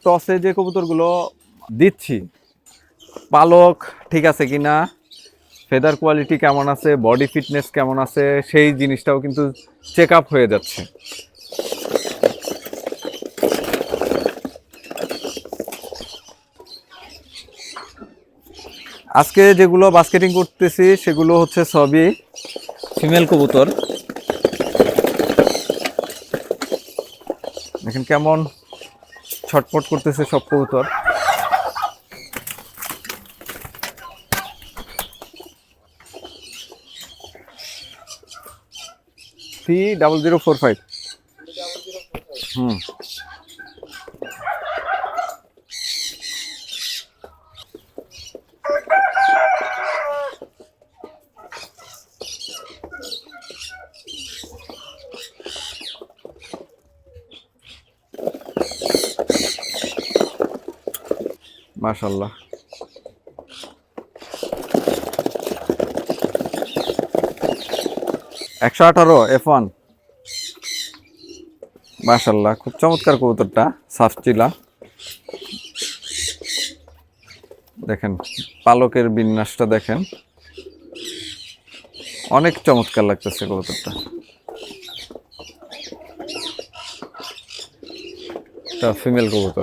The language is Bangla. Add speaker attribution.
Speaker 1: টসে যে কবুতরগুলো দিচ্ছি পালক ঠিক আছে কিনা, ফেদার কোয়ালিটি কেমন আছে, বডি ফিটনেস কেমন আছে, সেই জিনিসটাও কিন্তু চেক আপ হয়ে যাচ্ছে। আজকে যেগুলো বাস্কেটিং করতেছি সেগুলো হচ্ছে সবই ফিমেল কবুতর। দেখেন কেমন ছটফট করতেছে সব কবুতর। C0045। হুম, মাশাআল্লাহ। F1 মাশাআল্লাহ, খুব চমৎকার কবুতরটা, সাফচিলা। দেখেন পালকের বিন্যাসটা দেখেন, অনেক চমৎকার লাগতেছে কবুতরটা। এটা ফিমেল কবুতর।